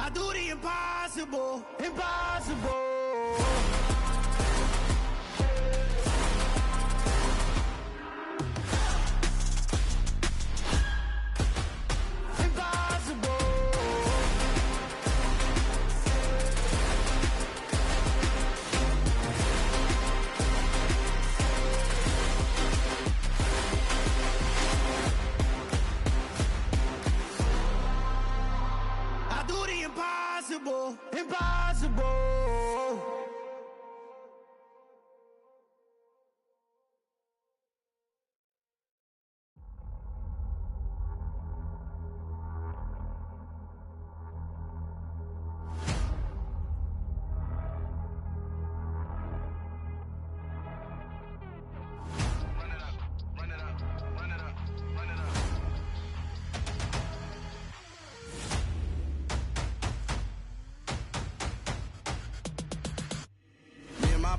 I do the impossible, impossible. Impossible, impossible.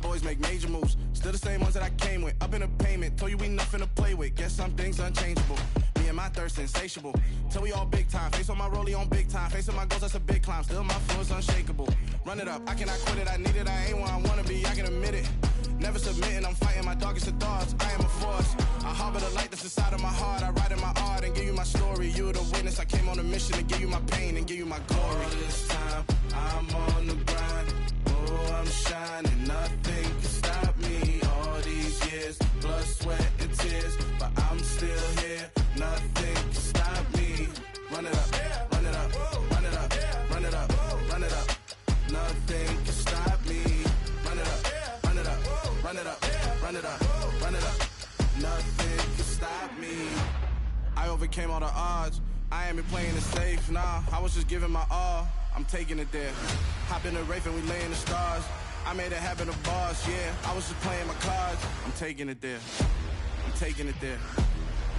Boys make major moves, still the same ones that I came with. Up in the payment, told you we nothing to play with. Guess some things unchangeable. Me and my thirst insatiable. Till we all big time. Face on my rollie on big time. Facing my goals, that's a big climb. Still my flow is unshakable. Run it up, I cannot quit it. I need it, I ain't where I wanna be. I can admit it. Never submitting, I'm fighting my darkest of thoughts. I am a force. I harbor the light that's inside of my heart. I write in my art and give you my story. You the witness. I came on a mission to give you my pain and give you my glory. All this time, I'm on the grind. Oh, I'm shining. Nothing can stop me. All these years, blood, sweat, and tears, but I'm still here. Nothing can stop me. Run it up, run it up, run it up, run it up, run it up. Nothing can stop me. Run it up, run it up, run it up, run it up, run it up. Nothing can stop me. I overcame all the odds. I ain't been playing it safe, nah. I was just giving my all. I'm taking it there. Hop in the Wraith and we lay in the stars. I made it happen to boss, yeah. I was just playing my cards. I'm taking it there. I'm taking it there.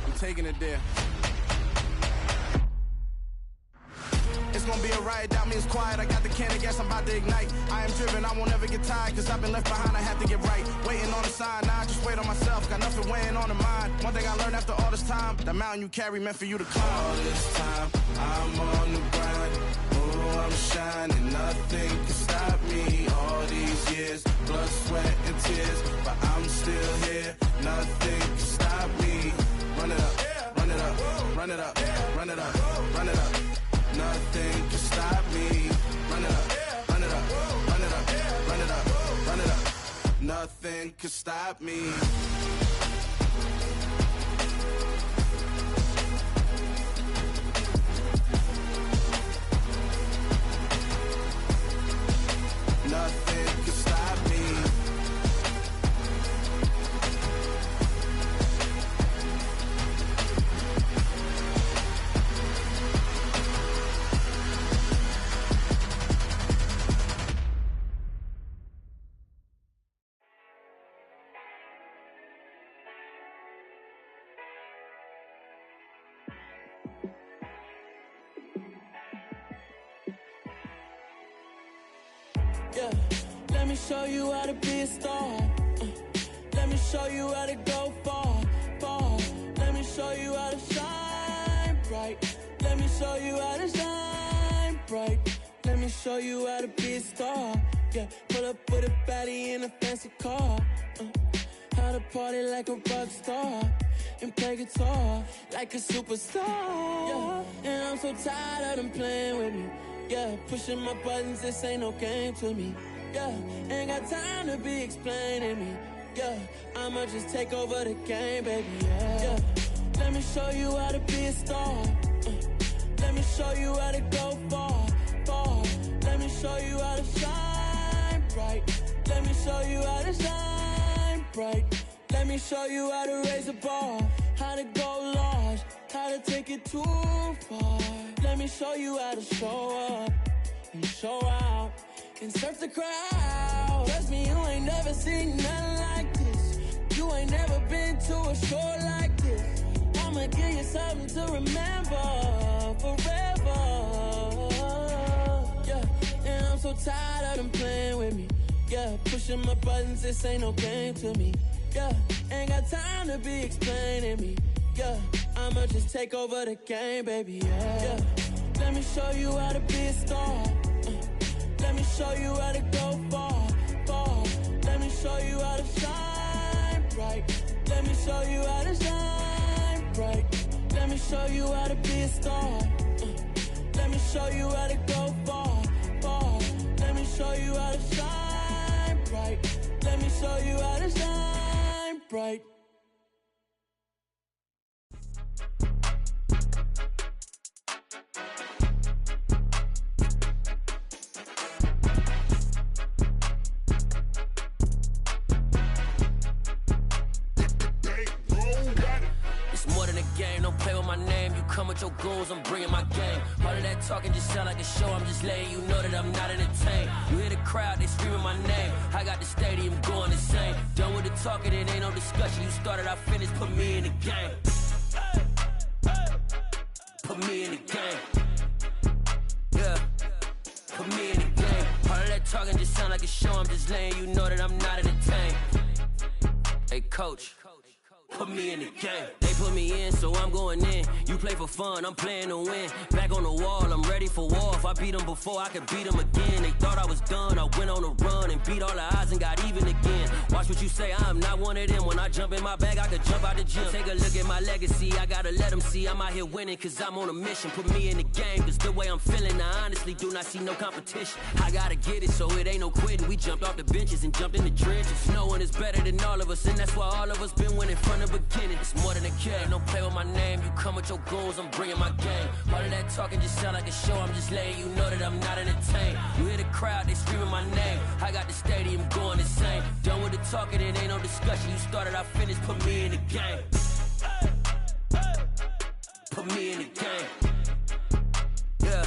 I'm taking it there. It's gonna be a riot, doubt me it's quiet. I got the can of gas, I'm about to ignite. I am driven, I won't ever get tired, cause I've been left behind, I have to get right. Waiting on the sign, now I just wait on myself. Got nothing weighing on the mind. One thing I learned after all this time, the mountain you carry meant for you to climb. All this time, I'm on the grind. Oh, I'm shining, nothing can stop me. All these years, blood, sweat, and tears, but I'm still here. Nothing can stop me. Run it up, run it up, run it up, run it up, run it up. Nothing can stop me. Run it up, run it up, run it up, run it up, run it up. Nothing can stop me. Nothing can stop me. Yeah, let me show you how to be a star. Let me show you how to go far, far. Let me show you how to shine bright. Let me show you how to shine bright. Let me show you how to be a star. Yeah, pull up with a baddie in a fancy car. How to party like a rock star and play guitar like a superstar. Yeah, and I'm so tired of them playing with me. Yeah, pushing my buttons, this ain't no game to me. Yeah, ain't got time to be explaining me. Yeah, I'ma just take over the game, baby. Yeah, let me show you how to be a star. Let me show you how to go far, far. Let me show you how to shine bright. Let me show you how to shine bright. Let me show you how to raise a bar, how to go large, how to take it too far. Let me show you how to show up and show out and surf the crowd. Trust me, you ain't never seen nothing like this. You ain't never been to a show like this. I'ma give you something to remember forever. Yeah, and I'm so tired of them playing with me. Yeah, pushing my buttons, this ain't no game to me. Yeah, ain't got time to be explaining me. Yeah, I'ma just take over the game, baby. Yeah, let me show you how to be a star. Let me show you how to go far, far. Let me show you how to shine bright. Let me show you how to shine bright. Let me show you how to be a star. Let me show you how to go far, far. Let me show you how to shine bright. Let me show you how to shine bright. Come with your goons, I'm bringing my game. All of that talking just sound like a show, I'm just letting you know that I'm not entertained. You hear the crowd, they screaming my name. I got the stadium going insane. Done with the talking, it ain't no discussion. You started, I finished, put me in the game. Put me in the game. Yeah, put me in the game. All of that talking just sound like a show, I'm just letting you know that I'm not entertained. Hey coach, put me in the game. They put me in, so I'm going in. You play for fun, I'm playing to win. Back on the wall, I'm ready for war. If I beat them before, I could beat them again. They thought I was done, I went on a run and beat all the odds and got even again. Watch what you say, I'm not one of them. When I jump in my bag, I could jump out the gym. Take a look at my legacy, I gotta let them see I'm out here winning, cause I'm on a mission. Put me in the game, cause the way I'm feeling, I honestly do not see no competition. I gotta get it, so it ain't no quitting. We jumped off the benches and jumped in the trenches. No one is better than all of us, and that's why all of us been winning from the beginning. It's more than a game, don't play with my name. You come with your goons, I'm bringing my game. All of that talking just sound like a show, I'm just letting you know that I'm not entertained. You hear the crowd, they screaming my name. I got the stadium going insane. Done with the talking, it ain't no discussion. You started, I finished, put me in the game. Put me in the game. Yeah,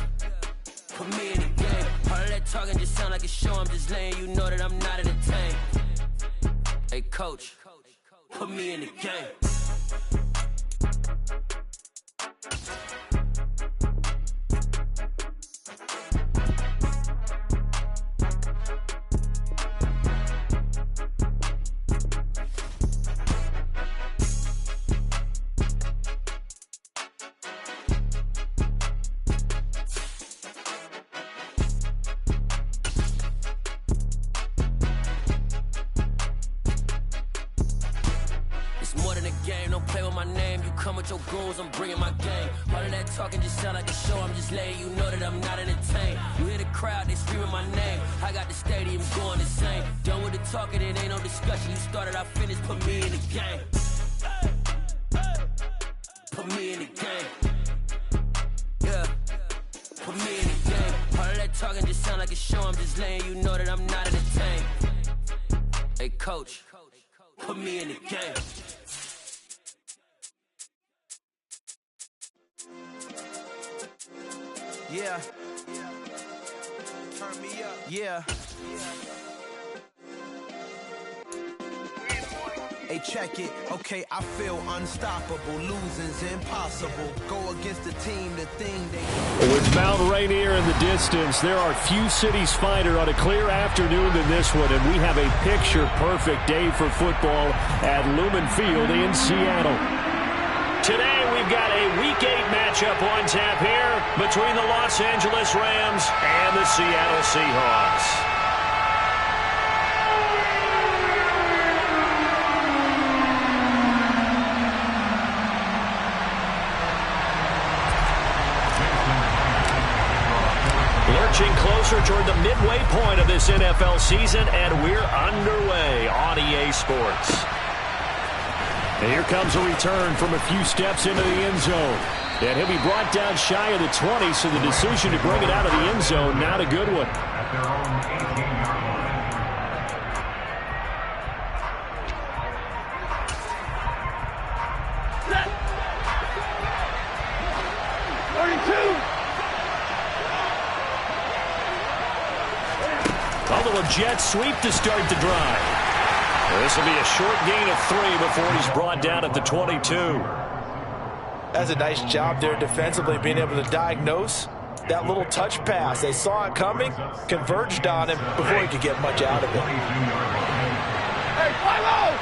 put me in the game. All of that talking just sound like a show, I'm just letting you know that I'm not entertained. Hey coach, put me in the game. I'm bringing my game. All of that talking just sound like a show, I'm just letting you know that I'm not entertained. You hear the crowd, they screaming my name. I got the stadium going insane. Done with the talking, it ain't no discussion. You started, I finished, put me in the game. Put me in the game. Yeah, put me in the game. All of that talking just sound like a show, I'm just letting you know that I'm not entertained. Hey coach, put me in the game. Yeah. Turn me up. Yeah. Hey, check it. Okay, I feel unstoppable. Losing's impossible. Go against the team, the thing they... With Mount Rainier in the distance, there are few cities finer on a clear afternoon than this one, and we have a picture-perfect day for football at Lumen Field in Seattle. Today, we've got a Week 8 matchup on tap here between the Los Angeles Rams and the Seattle Seahawks. Lurching closer toward the midway point of this NFL season, and we're underway on EA Sports. And here comes a return from a few steps into the end zone. And he'll be brought down shy of the 20, so the decision to bring it out of the end zone, not a good one. A little jet sweep to start the drive. This will be a short gain of 3 before he's brought down at the 22. That's a nice job there defensively, being able to diagnose that little touch pass. They saw it coming, converged on him before he could get much out of it. Hey, fly low!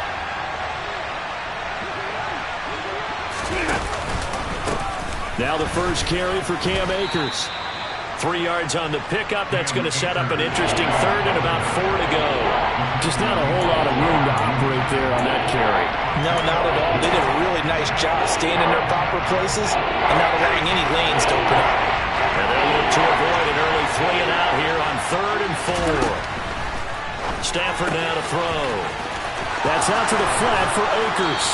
Now the first carry for Cam Akers. 3 yards on the pickup. That's going to set up an interesting third and about 4 to go. Just not a whole lot of room to operate there on that carry. No, not at all. They did a really nice job staying in their proper places and not allowing any lanes to open up. And they'll look to avoid an early 3 and out here on 3rd and 4. Stafford now to throw. That's out to the flat for Akers.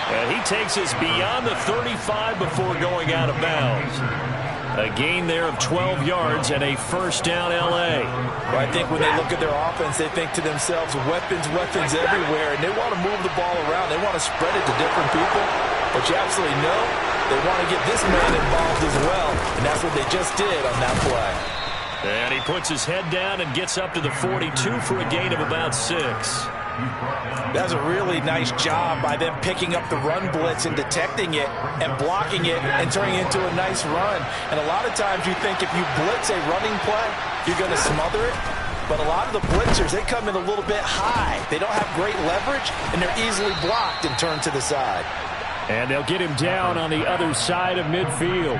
And he takes us beyond the 35 before going out of bounds. A gain there of 12 yards and a first down L.A. Well, I think when they look at their offense, they think to themselves, weapons everywhere, and they want to move the ball around. They want to spread it to different people. But you absolutely know they want to get this man involved as well, and that's what they just did on that play. And he puts his head down and gets up to the 42 for a gain of about 6. That's a really nice job by them picking up the run blitz and detecting it and blocking it and turning it into a nice run. And a lot of times you think if you blitz a running play, you're going to smother it. But a lot of the blitzers, they come in a little bit high. They don't have great leverage, and they're easily blocked and turned to the side. And they'll get him down on the other side of midfield.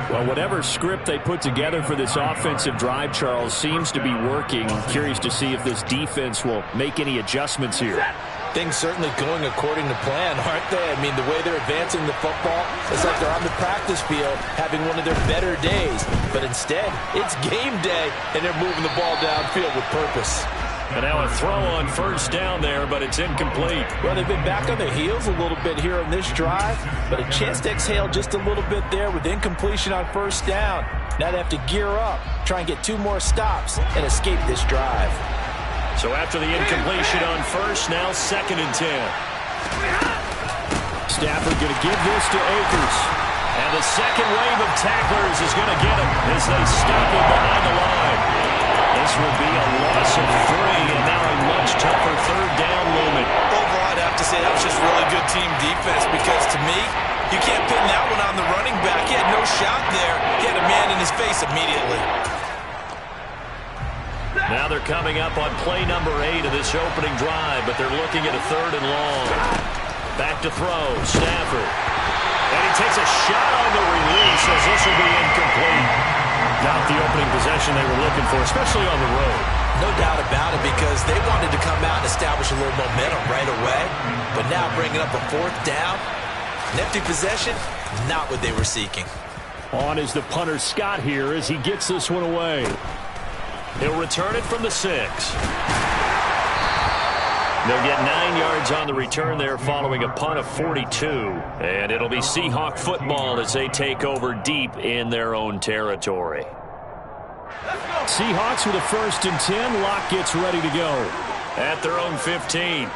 Well, whatever script they put together for this offensive drive, Charles, seems to be working. I'm curious to see if this defense will make any adjustments here. Things certainly going according to plan, aren't they? I mean, the way they're advancing the football, it's like they're on the practice field having one of their better days. But instead, it's game day, and they're moving the ball downfield with purpose. And now a throw on first down there, but it's incomplete. Well, they've been back on their heels a little bit here on this drive, but a chance to exhale just a little bit there with incompletion on first down. Now they have to gear up, try and get 2 more stops, and escape this drive. So after the incompletion on first, now 2nd and 10. Stafford going to give this to Akers. And the second wave of tacklers is going to get him as they stop him behind the line. This will be a loss of 3, and now a much tougher 3rd down movement. Overall, I'd have to say that was just really good team defense because, to me, you can't pin that one on the running back. He had no shot there. He had a man in his face immediately. Now they're coming up on play number 8 of this opening drive, but they're looking at a 3rd and long. Back to throw, Stafford. And he takes a shot on the release as this will be incomplete. Not the opening possession they were looking for, especially on the road. No doubt about it, because they wanted to come out and establish a little momentum right away. But now bringing up a 4th down, an empty possession, not what they were seeking. On is the punter Scott here as he gets this one away. He'll return it from the 6. They'll get 9 yards on the return there following a punt of 42. And it'll be Seahawk football as they take over deep in their own territory. Seahawks with a 1st and 10. Locke gets ready to go at their own 15.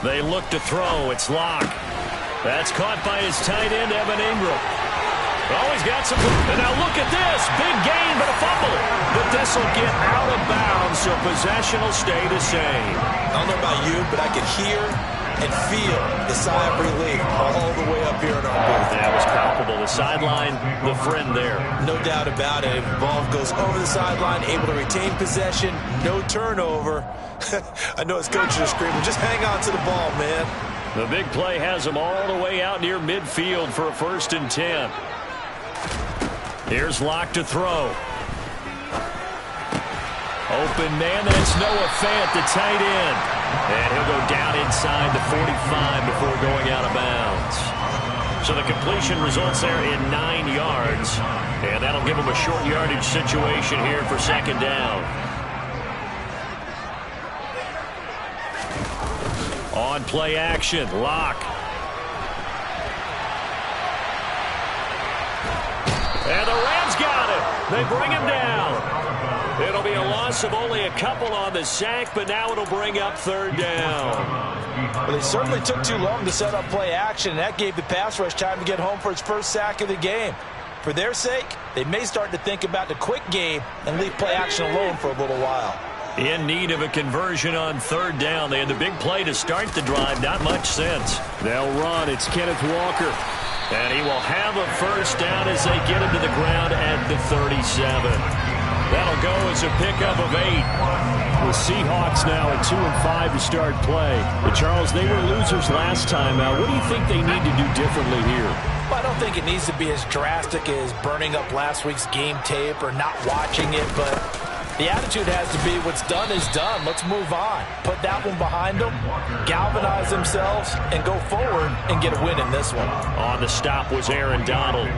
They look to throw. It's Locke. That's caught by his tight end, Evan Ingram. Oh, he's got some. And now look at this. Big gain, but a fumble. But this will get out of bounds, so possession will stay the same. I don't know about you, but I could hear and feel the sigh of relief all the way up here in our booth. That was palpable. The sideline, the friend there. No doubt about it. The ball goes over the sideline, able to retain possession, no turnover. I know his coaches are screaming, just hang on to the ball, man. The big play has him all the way out near midfield for a 1st and 10. Here's Locke to throw. Open man, that's Noah Fant, the tight end. And he'll go down inside the 45 before going out of bounds. So the completion results there in 9 yards. And that'll give him a short yardage situation here for 2nd down. On play action, Locke. And the Rams got him. They bring him down. It'll be a loss of only a couple on the sack, but now it'll bring up 3rd down. Well, they certainly took too long to set up play action, and that gave the pass rush time to get home for its first sack of the game. For their sake, they may start to think about the quick game and leave play action alone for a little while. In need of a conversion on 3rd down. They had the big play to start the drive. Not much sense. They'll run. It's Kenneth Walker. And he will have a 1st down as they get him to the ground at the 37. That'll go as a pickup of 8. The Seahawks now at 2-5 to start play. But Charles, they were losers last time out. What do you think they need to do differently here? Well, I don't think it needs to be as drastic as burning up last week's game tape or not watching it, but the attitude has to be what's done is done. Let's move on. Put that one behind them, galvanize themselves, and go forward and get a win in this one. On the stop was Aaron Donald.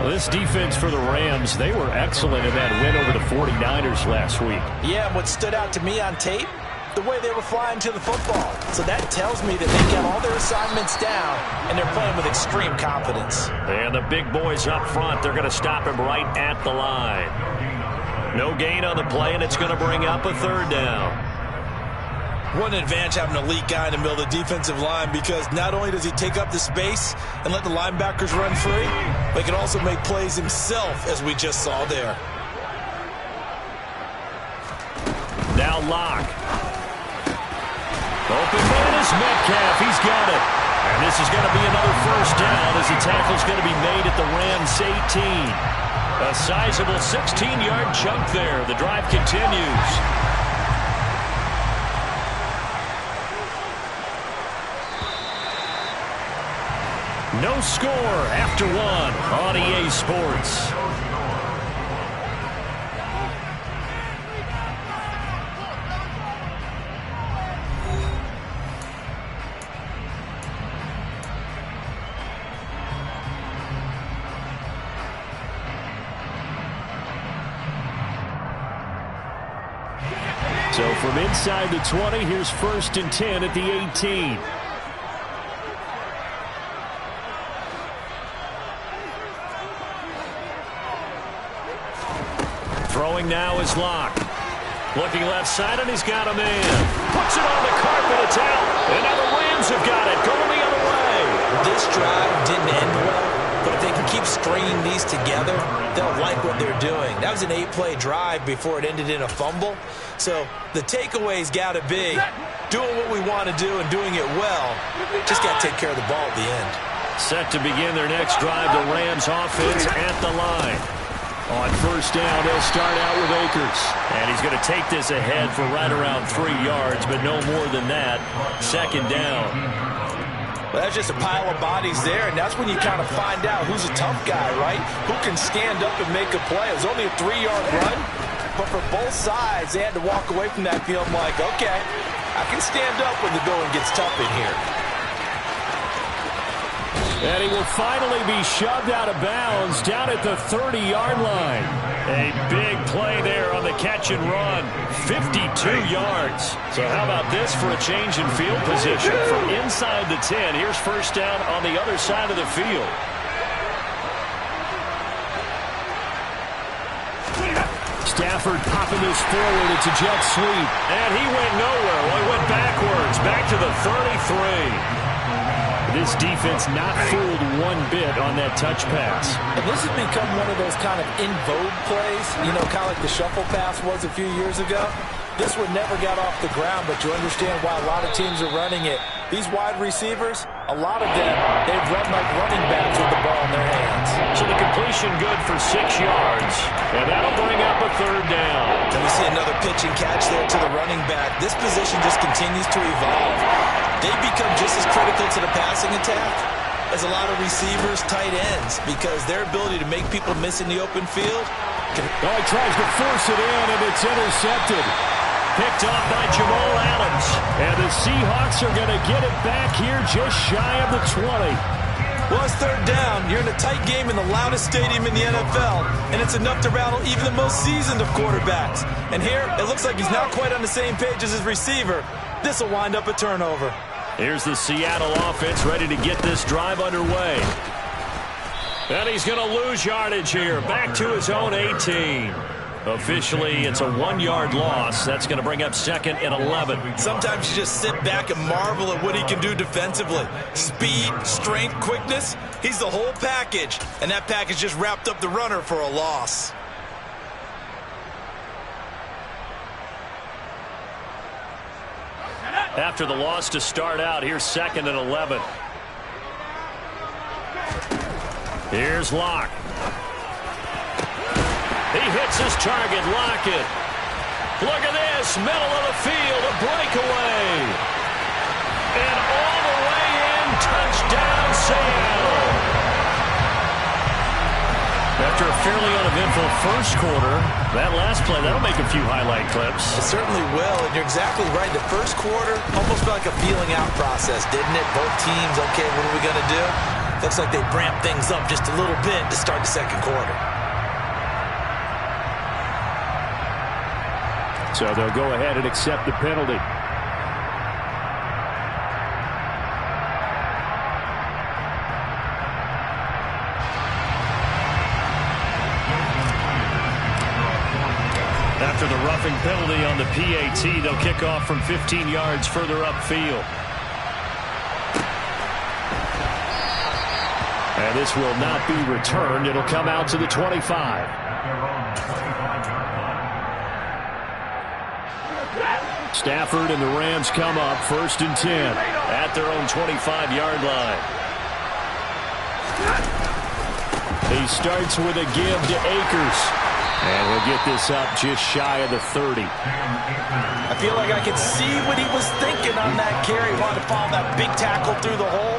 This defense for the Rams, they were excellent in that win over the 49ers last week. Yeah, and what stood out to me on tape, the way they were flying to the football. So that tells me that they got all their assignments down, and they're playing with extreme confidence. And the big boys up front, they're going to stop him right at the line. No gain on the play, and it's going to bring up a third down. What an advantage having an elite guy in the middle of the defensive line, because not only does he take up the space and let the linebackers run free, but he can also make plays himself, as we just saw there. Now Locke. Open man is Metcalf. He's got it. And this is going to be another first down as the tackle's going to be made at the Rams 18. A sizable 16-yard chunk there. The drive continues. No score after one on EA Sports. So from inside the 20, here's 1st and 10 at the 18. Throwing now is Locke. Looking left side, and he's got a man. Puts it on the carpet, it's out. And now the Rams have got it, going the other way. This drive didn't end well, but if they can keep stringing these together, they'll like what they're doing. That was an 8-play drive before it ended in a fumble. So the takeaway's got to be doing what we want to do and doing it well. Just got to take care of the ball at the end. Set to begin their next drive, the Rams offense at the line. On first down, they'll start out with Akers. And he's going to take this ahead for right around 3 yards, but no more than that. 2nd down. Well, that's just a pile of bodies there, and that's when you kind of find out who's a tough guy, right? Who can stand up and make a play. It was only a 3-yard run, but for both sides, they had to walk away from that field like, okay, I can stand up when the going gets tough in here. And he will finally be shoved out of bounds down at the 30-yard line. A big play there on the catch and run. 52 yards. So how about this for a change in field position? From inside the 10, here's first down on the other side of the field. Stafford popping this forward. It's a jet sweep. And he went nowhere. Well, he went backwards. Back to the 33. This defense not fooled one bit on that touch pass. And this has become one of those kind of in vogue plays, you know, kind of like the shuffle pass was a few years ago. This one never got off the ground, but you understand why a lot of teams are running it. These wide receivers, a lot of them, they've run like running backs with the ball in their hands. So the completion good for 6 yards, and that'll bring up a 3rd down. And we see another pitch and catch there to the running back. This position just continues to evolve. They become just as critical to the passing attack as a lot of receivers, tight ends, because their ability to make people miss in the open field. He tries to force it in, and it's intercepted. Picked off by Jamal Adams. And the Seahawks are going to get it back here just shy of the 20. Well, it's 3rd down. You're in a tight game in the loudest stadium in the NFL, and it's enough to rattle even the most seasoned of quarterbacks. And here, it looks like he's not quite on the same page as his receiver. This will wind up a turnover. Here's the Seattle offense ready to get this drive underway. And he's going to lose yardage here. Back to his own 18. Officially, it's a 1-yard loss. That's going to bring up 2nd and 11. Sometimes you just sit back and marvel at what he can do defensively. Speed, strength, quickness. He's the whole package. And that package just wrapped up the runner for a loss. After the loss to start out, here's 2nd and 11. Here's Locke. He hits his target, Lockett. Look at this, middle of the field, a breakaway. And all the way in, touchdown Seattle. After a fairly uneventful first quarter, that last play, that'll make a few highlight clips. It certainly will, and you're exactly right. The first quarter almost felt like a feeling-out process, didn't it? Both teams, okay, what are we going to do? Looks like they ramped things up just a little bit to start the second quarter. So they'll go ahead and accept the penalty. After the roughing penalty on the PAT, they'll kick off from 15 yards further upfield. And this will not be returned. It'll come out to the 25. Stafford and the Rams come up 1st and 10 at their own 25-yard line. He starts with a give to Akers. And he'll get this up just shy of the 30. I feel like I could see what he was thinking on that carry. Wanted to follow that big tackle through the hole.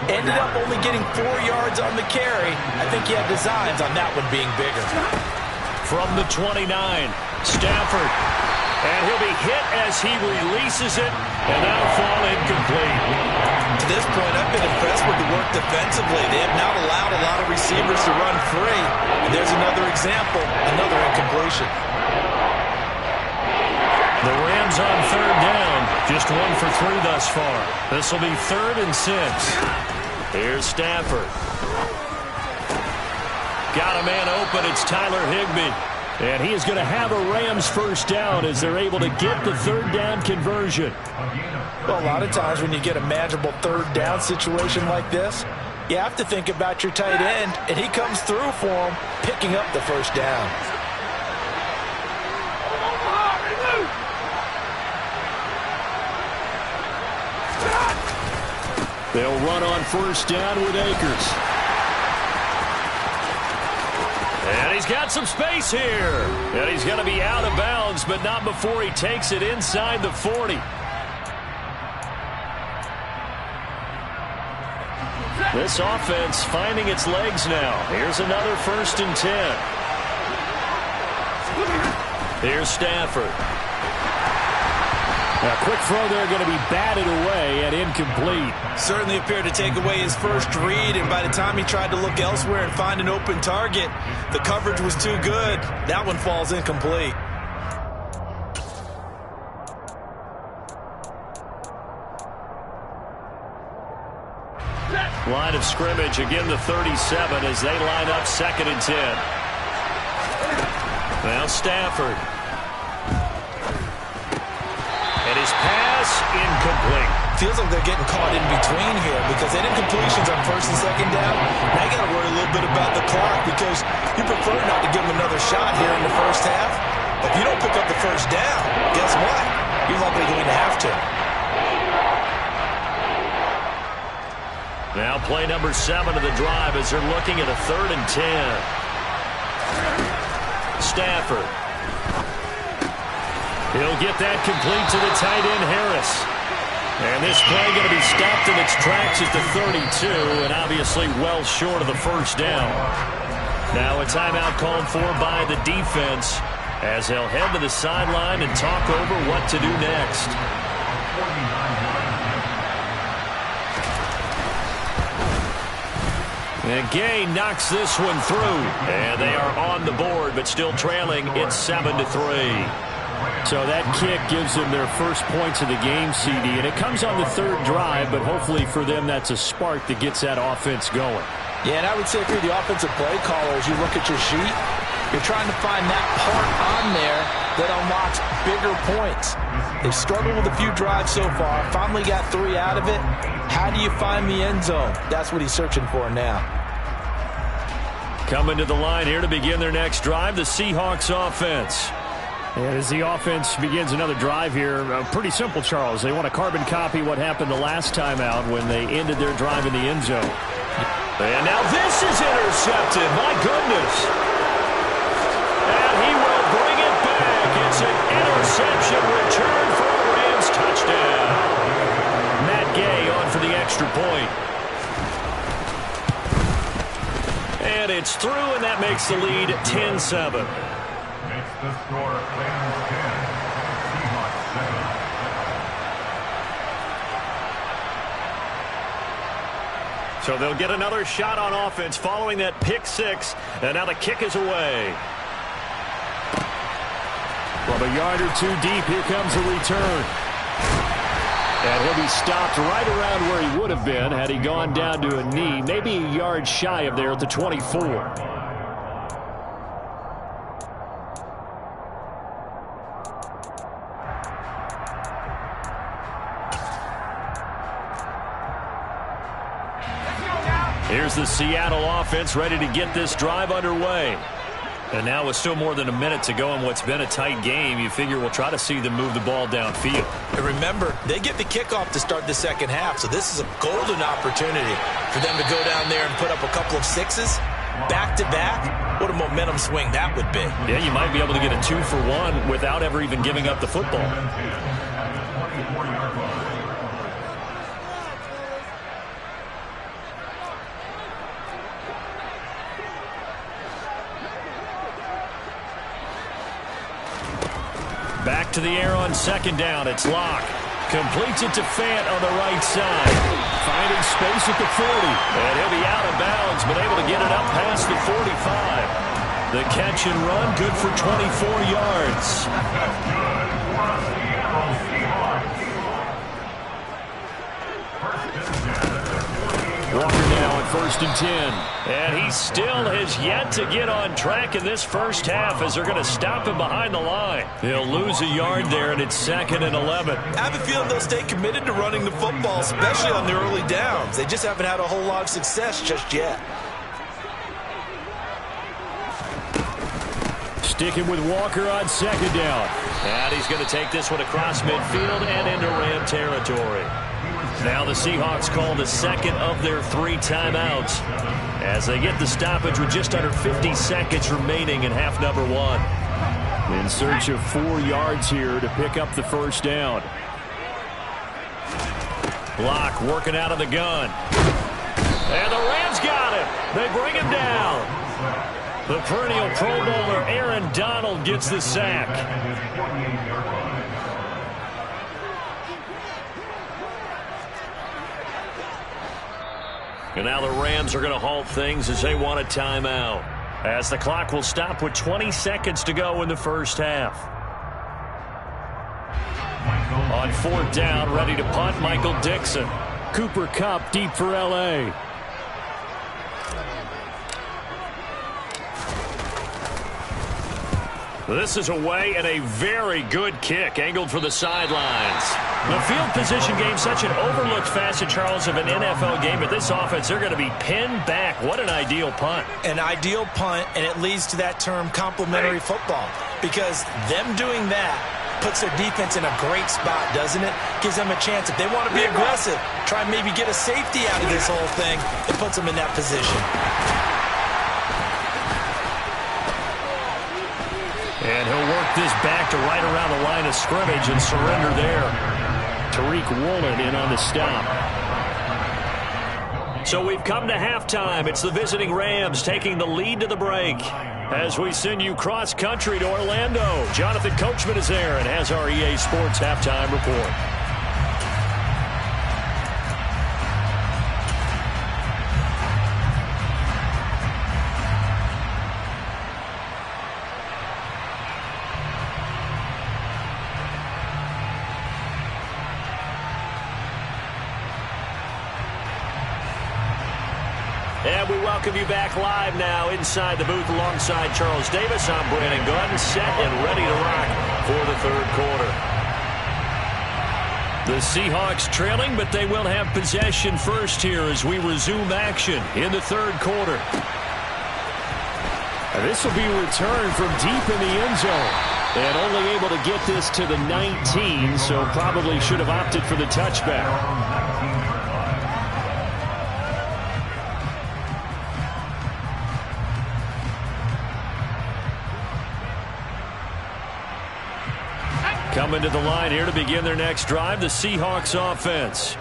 Ended up only getting 4 yards on the carry. I think he had designs on that one being bigger. From the 29, Stafford. And he'll be hit as he releases it. And that'll fall incomplete. To this point, I've been impressed with the work defensively. They have not allowed a lot of receivers to run free. And there's another example, another incompletion. The Rams on 3rd down. Just 1 for 3 thus far. This will be 3rd and 6. Here's Stafford. Got a man open. It's Tyler Higbee. And he is going to have a Rams first down as they're able to get the 3rd down conversion. Well, a lot of times when you get a manageable 3rd down situation like this, you have to think about your tight end, and he comes through for him, picking up the first down. They'll run on 1st down with Akers. And he's got some space here. And he's going to be out of bounds, but not before he takes it inside the 40. This offense finding its legs now. Here's another 1st and 10. Here's Stafford. A quick throw there going to be batted away and incomplete. Certainly appeared to take away his first read, and by the time he tried to look elsewhere and find an open target, the coverage was too good. That one falls incomplete. Line of scrimmage, again the 37 as they line up 2nd and 10. Now Stafford. And his pass incomplete. Feels like they're getting caught in between here because they did completions on 1st and 2nd down. Now you got to worry a little bit about the clock because you prefer not to give them another shot here in the first half. But if you don't pick up the first down, guess what? You're likely going to have to. Now play number 7 of the drive as they're looking at a 3rd and 10. Stafford. He'll get that complete to the tight end, Harris. And this play going to be stopped in its tracks at the 32, and obviously well short of the first down. Now a timeout called for by the defense as they'll head to the sideline and talk over what to do next. And Gay knocks this one through. And they are on the board, but still trailing. It's 7-3. So that kick gives them their first points of the game, CD. And it comes on the 3rd drive, but hopefully for them that's a spark that gets that offense going. Yeah, and I would say if you're the offensive play caller, as you look at your sheet, you're trying to find that part on there that unlocks bigger points. They've struggled with a few drives so far. Finally got 3 out of it. How do you find the end zone? That's what he's searching for now. Coming to the line here to begin their next drive, the Seahawks offense. And as the offense begins another drive here, pretty simple, Charles. They want to carbon copy what happened the last time out when they ended their drive in the end zone. And now this is intercepted. My goodness. And he will bring it back. It's an interception return for a Rams touchdown. Matt Gay on for the extra point. And it's through, and that makes the lead 10-7. Makes the score Rams 10, Seahawks 7. So they'll get another shot on offense following that pick six, and now the kick is away. From a yard or two deep, here comes a return. And he'll be stopped right around where he would have been had he gone down to a knee, maybe a yard shy of there at the 24. Here's the Seattle offense ready to get this drive underway. And now with still more than a minute to go in what's been a tight game, you figure we'll try to see them move the ball downfield. And remember, they get the kickoff to start the second half, so this is a golden opportunity for them to go down there and put up a couple of sixes back-to-back. What a momentum swing that would be. Yeah, you might be able to get a 2-for-1 without ever even giving up the football. Back to the air on second down. It's Locke. Completes it to Fant on the right side. Finding space at the 40. And he'll be out of bounds, but able to get it up past the 45. The catch and run, good for 24 yards. Walker now on 1st and 10. And he still has yet to get on track in this first half as they're going to stop him behind the line. They'll lose a yard there, and it's 2nd and 11. I have a feeling they'll stay committed to running the football, especially on the early downs. They just haven't had a whole lot of success just yet. Sticking with Walker on second down. And he's going to take this one across midfield and into Ram territory. Now the Seahawks call the second of their 3 timeouts as they get the stoppage with just under 50 seconds remaining in half number 1. In search of 4 yards here to pick up the first down. Block working out of the gun. And the Rams got him. They bring him down. The perennial Pro Bowler Aaron Donald gets the sack. And now the Rams are going to halt things as they want a timeout, as the clock will stop with 20 seconds to go in the first half. On 4th down, ready to punt, Michael Dixon. Cooper Kupp deep for L.A. This is away and a very good kick angled for the sidelines. The field position game, such an overlooked facet, Charles, of an NFL game. But this offense, they're going to be pinned back. What an ideal punt. An ideal punt, and it leads to that term complementary football. Because them doing that puts their defense in a great spot, doesn't it? Gives them a chance. If they want to be aggressive, try and maybe get a safety out of this whole thing, it puts them in that position. And he'll work this back to right around the line of scrimmage and surrender there. Tariq Woolen in on the stop. So we've come to halftime. It's the visiting Rams taking the lead to the break. As we send you cross-country to Orlando, Jonathan Coachman is there and has our EA Sports halftime report. And we welcome you back live now inside the booth alongside Charles Davis. I'm Brandon Gordon, set and ready to rock for the third quarter. The Seahawks trailing, but they will have possession first here as we resume action in the third quarter. And this will be a return from deep in the end zone. And only able to get this to the 19, so probably should have opted for the touchback. Coming to the line here to begin their next drive, the Seahawks offense.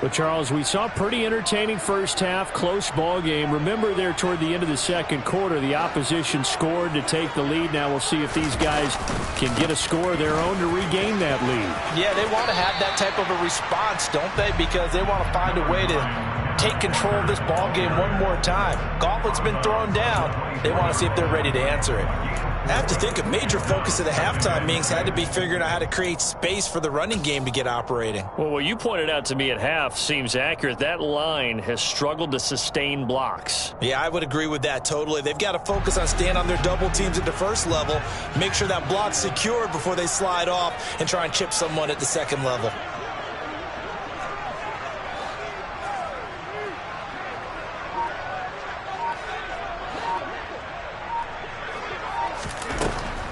Well, Charles, we saw a pretty entertaining first half, close ball game. Remember there toward the end of the second quarter, the opposition scored to take the lead. Now we'll see if these guys can get a score of their own to regain that lead. Yeah, they want to have that type of a response, don't they? Because they want to find a way to take control of this ball game one more time. Gauntlet's been thrown down. They want to see if they're ready to answer it. I have to think a major focus of the halftime meetings had to be figuring out how to create space for the running game to get operating. Well, what you pointed out to me at half seems accurate. That line has struggled to sustain blocks. Yeah, I would agree with that totally. They've got to focus on staying on their double teams at the first level, make sure that block's secured before they slide off and try and chip someone at the second level.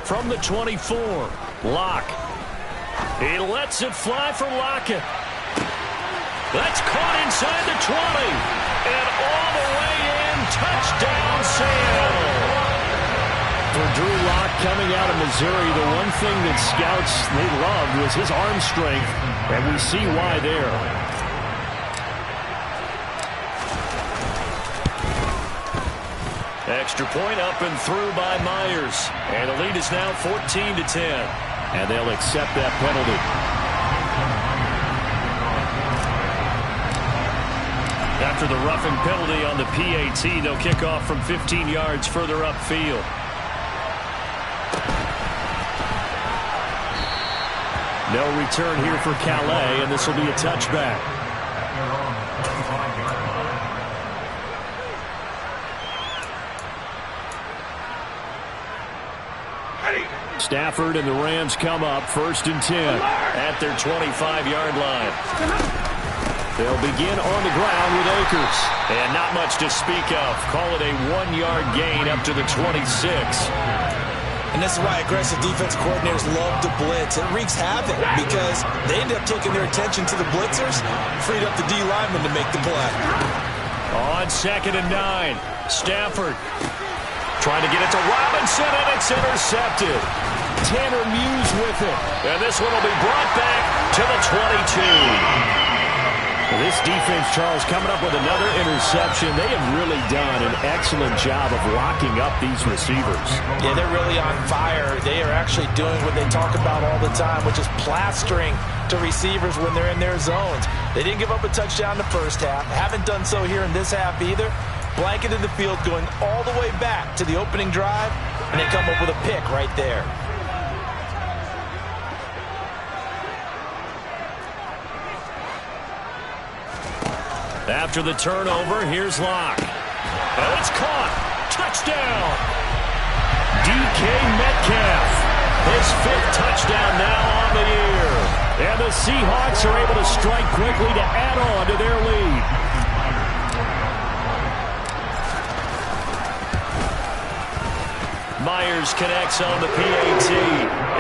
From the 24, Locke. He lets it fly for Lockett. That's caught inside the 20. And all the way in, touchdown Seattle. For Drew Locke coming out of Missouri, the one thing that scouts they loved was his arm strength, and we see why there. Extra point up and through by Myers. And the lead is now 14-10. And they'll accept that penalty. After the roughing penalty on the PAT, they'll kick off from 15 yards further upfield. No return here for Calais, and this will be a touchback. Stafford and the Rams come up 1st and 10 at their 25-yard line. They'll begin on the ground with Akers. And not much to speak of. Call it a 1-yard gain up to the 26. And this is why aggressive defense coordinators love to blitz. It wreaks havoc because they end up taking their attention to the blitzers, freed up the D lineman to make the play. On 2nd and 9, Stafford trying to get it to Robinson, and it's intercepted. Tanner Muse with it. And this one will be brought back to the 22. This defense, Charles, coming up with another interception. They have really done an excellent job of locking up these receivers. Yeah, they're really on fire. They are actually doing what they talk about all the time, which is plastering to receivers when they're in their zones. They didn't give up a touchdown the first half. Haven't done so here in this half either. Blanketed the field going all the way back to the opening drive, and they come up with a pick right there. After the turnover, here's Locke. And it's caught. Touchdown. DK Metcalf. His 5th touchdown now on the year. And the Seahawks are able to strike quickly to add on to their lead. Myers connects on the PAT.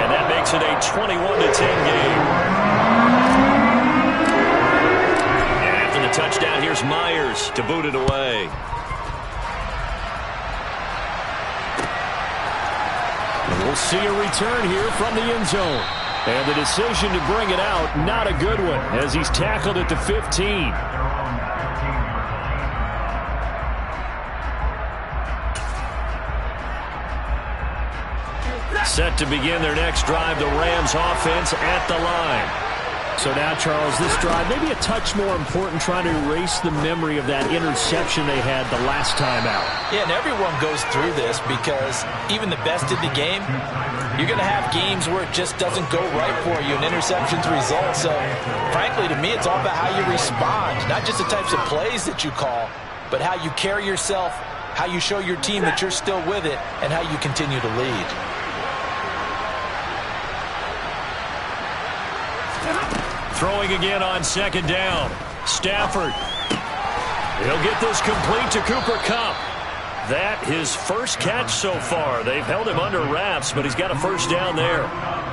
And that makes it a 21-10 game. Touchdown, here's Myers to boot it away. And we'll see a return here from the end zone. And the decision to bring it out, not a good one, as he's tackled at the 15. Set to begin their next drive, the Rams offense at the line. So now, Charles, this drive may be a touch more important, trying to erase the memory of that interception they had the last time out. Yeah, and everyone goes through this because even the best in the game, you're going to have games where it just doesn't go right for you and interceptions result. So, frankly, to me, it's all about how you respond, not just the types of plays that you call, but how you carry yourself, how you show your team that you're still with it, and how you continue to lead. Throwing again on 2nd down. Stafford. He'll get this complete to Cooper Kupp. That his first catch so far. They've held him under wraps, but he's got a first down there.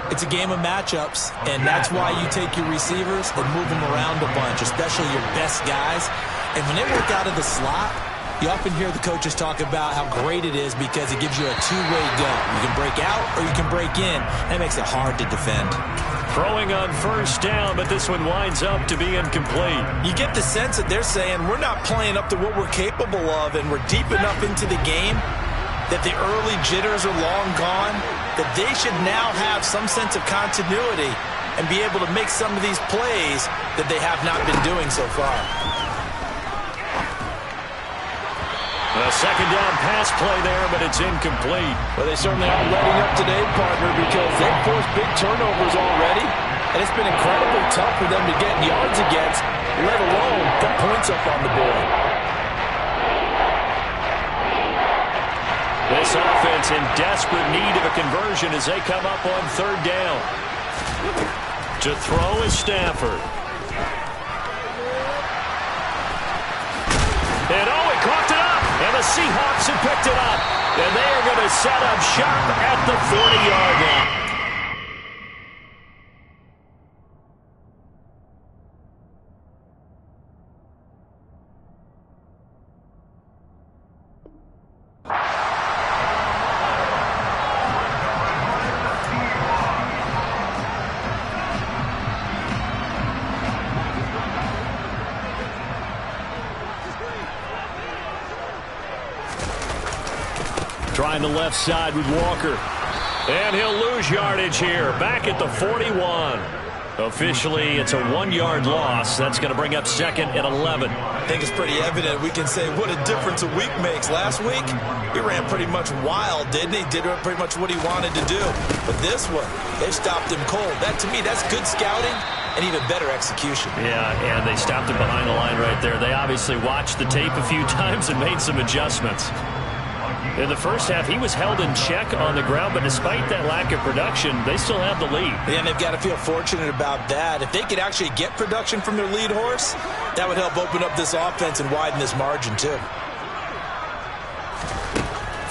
It's a game of matchups, and that's why you take your receivers and move them around a bunch, especially your best guys. And when they work out of the slot, You often hear the coaches talk about how great it is because it gives you a two-way go. You can break out or you can break in. That makes it hard to defend. Throwing on first down, but this one winds up to be incomplete. You get the sense that they're saying we're not playing up to what we're capable of, and we're deep enough into the game that the early jitters are long gone, that they should now have some sense of continuity and be able to make some of these plays that they have not been doing so far. A second down pass play there, but it's incomplete. Well, they certainly are letting up today, partner, because they've forced big turnovers already, and it's been incredibly tough for them to get yards against, let alone put points up on the board. This offense in desperate need of a conversion as they come up on third down. To throw is Stafford. And he caught it up. And the Seahawks have picked it up. And they are going to set up shop at the 40-yard line. Trying the left side with Walker. And he'll lose yardage here. Back at the 41. Officially, it's a 1-yard loss. That's going to bring up second and 11. I think it's pretty evident. We can say what a difference a week makes. Last week, he ran pretty much wild, didn't he? Did pretty much what he wanted to do. But this one, they stopped him cold. That, to me, that's good scouting and even better execution. Yeah, and they stopped him behind the line right there. They obviously watched the tape a few times and made some adjustments. In the first half, he was held in check on the ground, but despite that lack of production, they still have the lead. And they've got to feel fortunate about that. If they could actually get production from their lead horse, that would help open up this offense and widen this margin, too.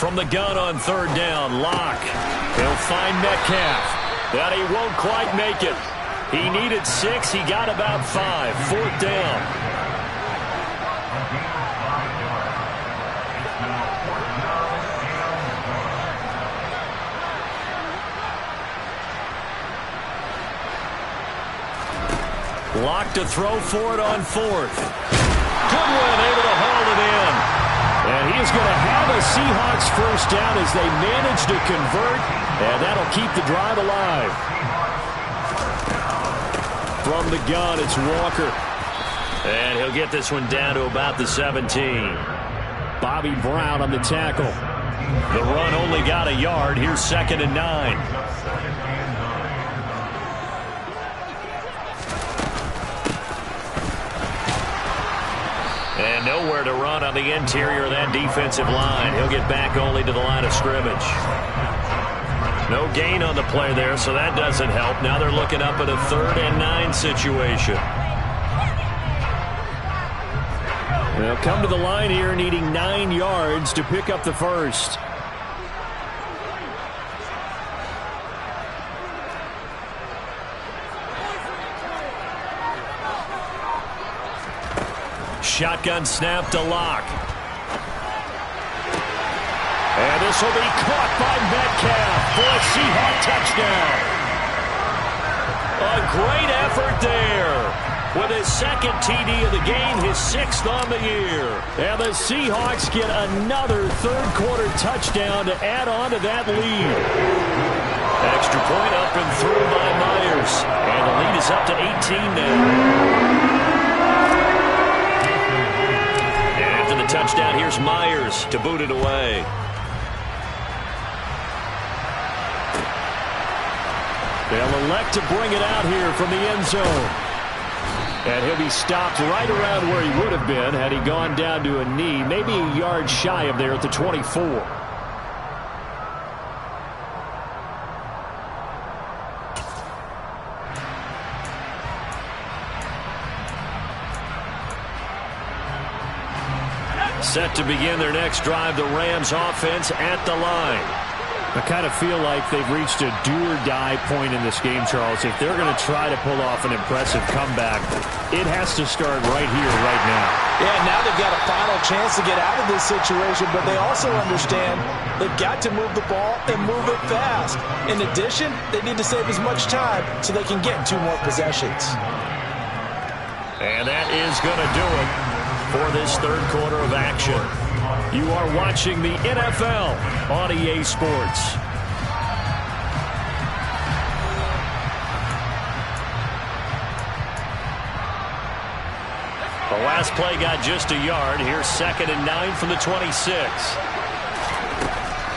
From the gun on third down, Locke. He'll find Metcalf. But he won't quite make it. He needed 6. He got about 5. Fourth down. Locke to throw for it on fourth. Goodwin able to haul it in. And he is going to have a Seahawks first down as they manage to convert. And that'll keep the drive alive. From the gun, it's Walker. And he'll get this one down to about the 17. Bobby Brown on the tackle. The run only got a yard. Here's second and 9. And nowhere to run on the interior of that defensive line. He'll get back only to the line of scrimmage. No gain on the play there, so that doesn't help. Now they're looking up at a 3rd and 9 situation. They'll come to the line here needing 9 yards to pick up the first. Shotgun snap to Locke. And this will be caught by Metcalf for a Seahawk touchdown. A great effort there. With his second TD of the game, his 6th on the year. And the Seahawks get another third-quarter touchdown to add on to that lead. Extra point up and through by Myers. And the lead is up to 18 now. The touchdown, here's Myers to boot it away. They'll elect to bring it out here from the end zone. And he'll be stopped right around where he would have been had he gone down to a knee, maybe a yard shy of there at the 24. Set to begin their next drive, the Rams offense at the line. I kind of feel like they've reached a do-or-die point in this game, Charles. If they're going to try to pull off an impressive comeback, it has to start right here, right now. Yeah, now they've got a final chance to get out of this situation, but they also understand they've got to move the ball and move it fast. In addition, they need to save as much time so they can get 2 more possessions. And that is going to do it for this third quarter of action. You are watching the NFL on EA Sports. The last play got just a yard. Here's 2nd and 9 from the 26.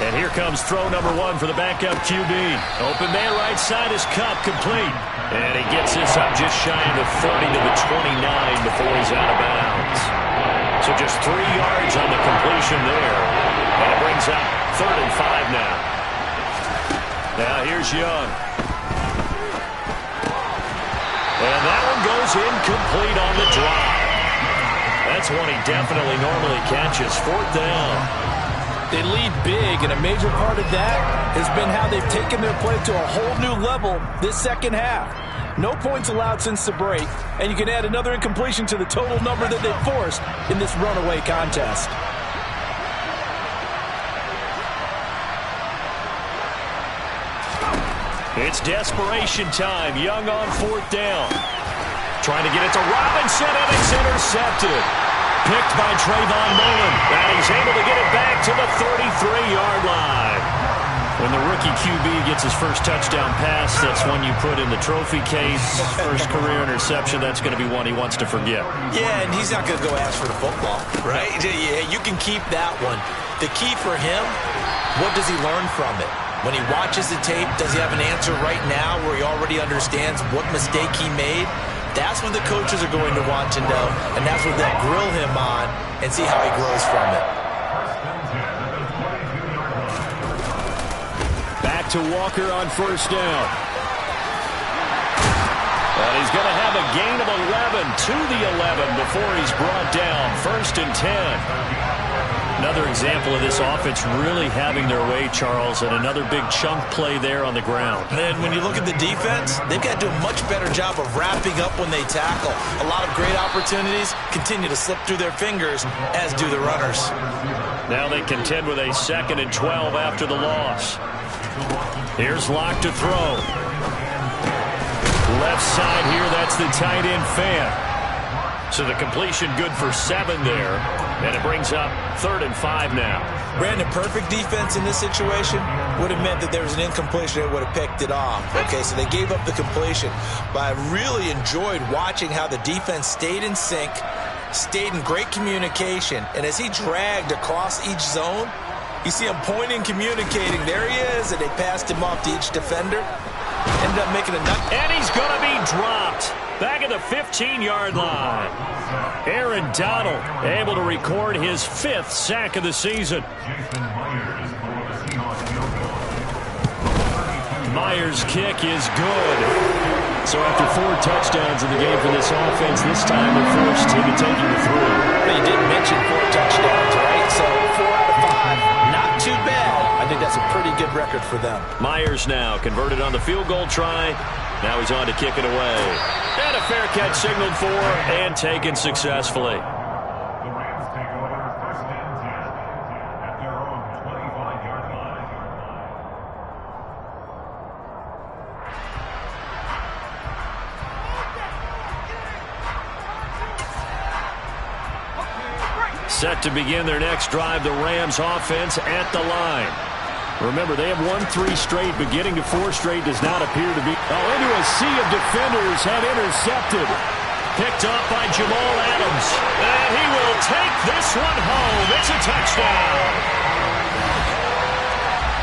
And here comes throw number 1 for the backup QB. Open man right side is Cup, complete. And he gets this up just shy of the 30 to the 29 before he's out of bounds. So just 3 yards on the completion there. And it brings up 3rd and 5 now. Now here's Young. And that one goes incomplete on the drive. That's one he definitely normally catches. 4th down. They lead big, and a major part of that has been how they've taken their play to a whole new level this second half. No points allowed since the break, and you can add another incompletion to the total number that they forced in this runaway contest. It's desperation time. Young on 4th down. Trying to get it to Robinson, and it's intercepted. Picked by Trayvon Mullen, and he's able to get it back to the 33-yard line. When the rookie QB gets his first touchdown pass, that's one you put in the trophy case. First career interception, that's going to be one he wants to forget. Yeah, and he's not going to go ask for the football, right? Yeah, you can keep that one. The key for him, what does he learn from it? When he watches the tape, does he have an answer right now where he already understands what mistake he made? That's what the coaches are going to want to know, and that's what they'll grill him on and see how he grows from it. Back to Walker on 1st down. And he's going to have a gain of 11 to the 11 before he's brought down. 1st and 10. Another example of this offense really having their way, Charles, and another big chunk play there on the ground. And when you look at the defense, they've got to do a much better job of wrapping up when they tackle. A lot of great opportunities continue to slip through their fingers, as do the runners. Now they contend with a 2nd and 12 after the loss. Here's Locke to throw. Left side here, that's the tight end Fan. So the completion good for 7 there. And it brings up 3rd and 5 now. Brandon, perfect defense in this situation would have meant that there was an incompletion that would have picked it off. Okay, so they gave up the completion. But I really enjoyed watching how the defense stayed in sync, stayed in great communication. And as he dragged across each zone, you see him pointing, communicating. There he is, and they passed him off to each defender. Ended up making a nut. And he's going to be dropped. Back at the 15-yard line. Aaron Donald able to record his 5th sack of the season. Myers' kick is good. So after 4 touchdowns in the game for this offense, this time they're forced to be taking the 3. But you didn't mention 4 touchdowns, right? So 4 out of 5, not too bad. I think that's a pretty good record for them. Myers now converted on the field goal try. Now he's on to kick it away. And a fair catch signaled for and taken successfully. The Rams take over 1st and 10 at their own 25-yard line. Set to begin their next drive, the Rams offense at the line. Remember, they have won 3 straight, but getting to 4 straight does not appear to be. Into a sea of defenders and intercepted. Picked up by Jamal Adams. And he will take this one home. It's a touchdown.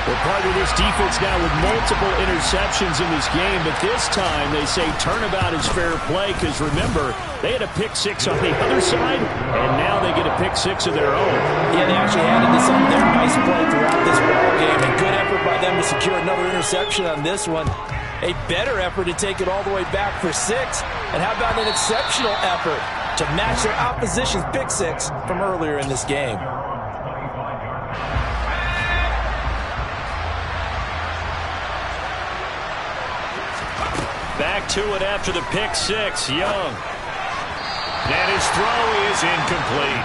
We're part of this defense now with multiple interceptions in this game, but this time they say turnabout is fair play because, remember, they had a pick 6 on the other side, and now they get a pick 6 of their own. Yeah, they actually added to some of their nice play throughout this ball game, and good effort by them to secure another interception on this one. A better effort to take it all the way back for 6, and how about an exceptional effort to match their opposition's pick 6 from earlier in this game. Back to it after the pick six. Young. And his throw is incomplete.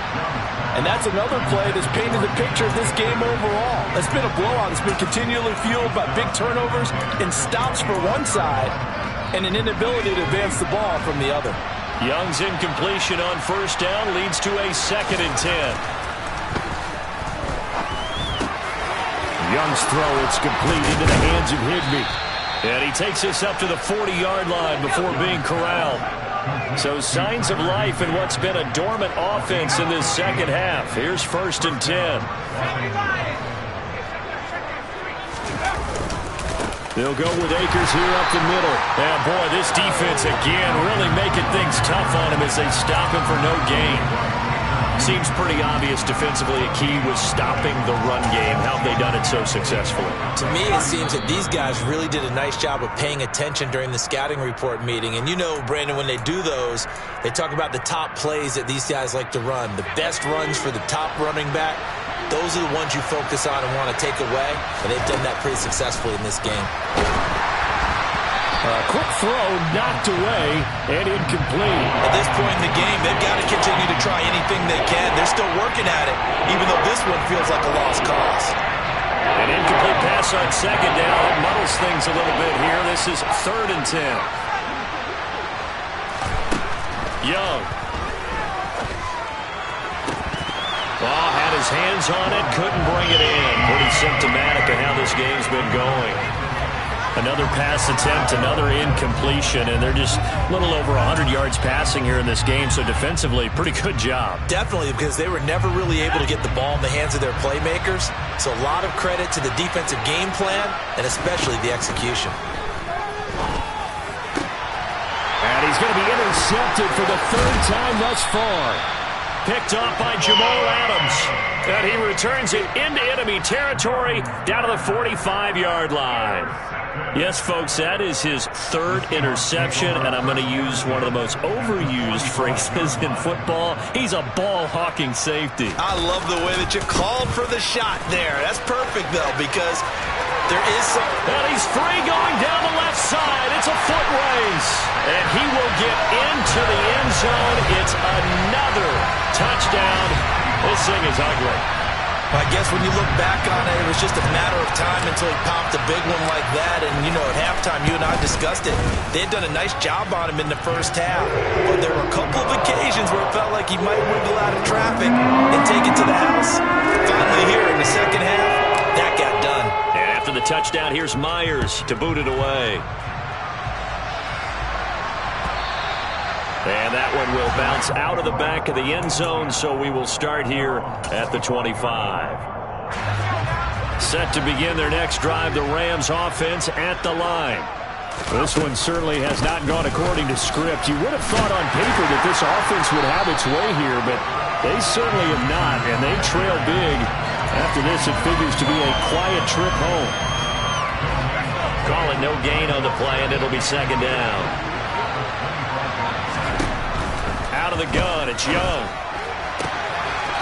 And that's another play that's painted the picture of this game overall. It's been a blowout. It's been continually fueled by big turnovers and stops for one side and an inability to advance the ball from the other. Young's incompletion on first down leads to a 2nd and 10. Young's throw, it's complete into the hands of Higbee. And he takes us up to the 40-yard line before being corralled. So signs of life in what's been a dormant offense in this second half. Here's 1st and 10. They'll go with Akers here up the middle. And boy, this defense again really making things tough on him as they stop him for no gain. Seems pretty obvious defensively a key was stopping the run game. How have they done it so successfully? To me, it seems that these guys really did a nice job of paying attention during the scouting report meeting. And you know, Brandon, when they do those, they talk about the top plays that these guys like to run. The best runs for the top running back, those are the ones you focus on and want to take away. And they've done that pretty successfully in this game. Quick throw knocked away and incomplete. At this point in the game, they've got to continue to try anything they can. They're still working at it, even though this one feels like a lost cause. An incomplete pass on 2nd down. It muddles things a little bit here. This is 3rd and 10. Young. Oh, had his hands on it, couldn't bring it in. Pretty symptomatic of how this game's been going. Another pass attempt, another incompletion, and they're just a little over 100 yards passing here in this game, so defensively, pretty good job. Definitely, because they were never really able to get the ball in the hands of their playmakers, so a lot of credit to the defensive game plan, and especially the execution. And he's going to be intercepted for the 3rd time thus far. Picked off by Jamal Adams. And he returns it into enemy territory down to the 45-yard line. Yes, folks, that is his 3rd interception, and I'm going to use one of the most overused phrases in football. He's a ball-hawking safety. I love the way that you called for the shot there. That's perfect, though, because there is some... And he's free going down the left side. It's a foot race. And he will get into the end zone. It's another touchdown. This thing is ugly. I guess when you look back on it, it was just a matter of time until he popped a big one like that. And, you know, at halftime, you and I discussed it. They had done a nice job on him in the first half. But there were a couple of occasions where it felt like he might wiggle out of traffic and take it to the house. Finally here in the second half, that got done. And after the touchdown, here's Myers to boot it away. And that one will bounce out of the back of the end zone, so we will start here at the 25. Set to begin their next drive, the Rams offense at the line. This one certainly has not gone according to script. You would have thought on paper that this offense would have its way here, but they certainly have not, and they trail big. After this, it figures to be a quiet trip home. Call it no gain on the play, and it'll be 2nd down. Out of the gun, it's Young.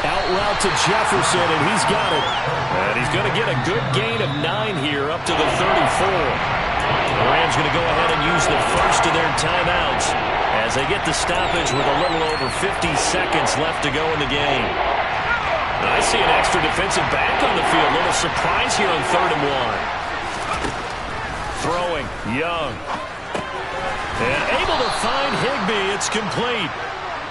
Out route to Jefferson, and he's got it. And he's going to get a good gain of 9 here up to the 34. The Rams going to go ahead and use the first of their timeouts as they get the stoppage with a little over 50 seconds left to go in the game. And I see an extra defensive back on the field. A little surprise here on 3rd and 1. Throwing, Young. And able to find Higbee. It's complete.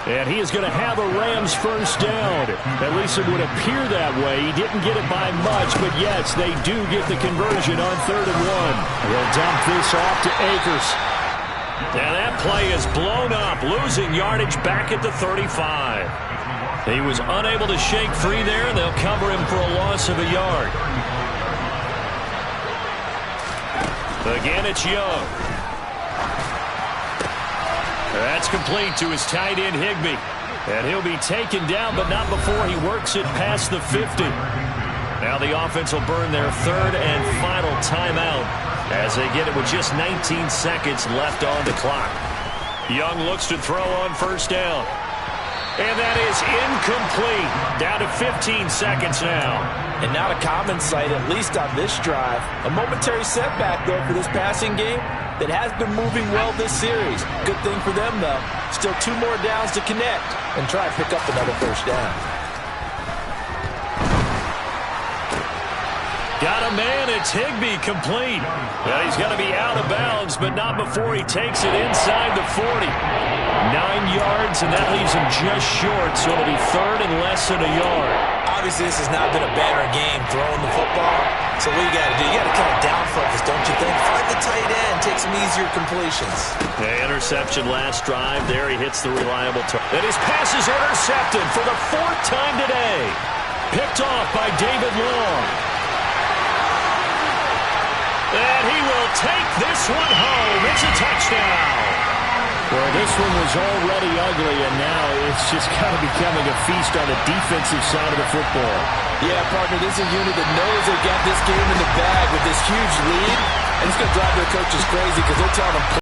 And he is going to have a Rams first down. At least it would appear that way. He didn't get it by much, but yes, they do get the conversion on 3rd and 1. They'll dump this off to Akers. Now that play is blown up, losing yardage back at the 35. He was unable to shake free there, and they'll cover him for a loss of a yard. Again, it's Young. That's complete to his tight end, Higbee. And he'll be taken down, but not before he works it past the 50. Now the offense will burn their 3rd and final timeout as they get it with just 19 seconds left on the clock. Young looks to throw on first down. And that is incomplete. Down to 15 seconds now. And not a common sight, at least on this drive. A momentary setback, though, for this passing game. that has been moving well this series. Good thing for them, though. Still 2 more downs to connect and try and pick up another first down. Got a man, it's Higbee, complete. Well, he's got to be out of bounds, but not before he takes it inside the 40. 9 yards, and that leaves him just short, so it'll be third and less than a yard. Obviously, this has not been a banner game throwing the football. So what you got to do, you got to kind of down focus, don't you think? Find the tight end, take some easier completions. The interception last drive. There he hits the reliable target. And his pass is intercepted for the 4th time today. Picked off by David Long. And he will take this one home. It's a touchdown. Well, this one was already ugly, and now it's just kind of becoming a feast on the defensive side of the football. Yeah, partner, this is a unit that knows they got this game in the bag with this huge lead, and it's going to drive their coaches crazy because they're telling them,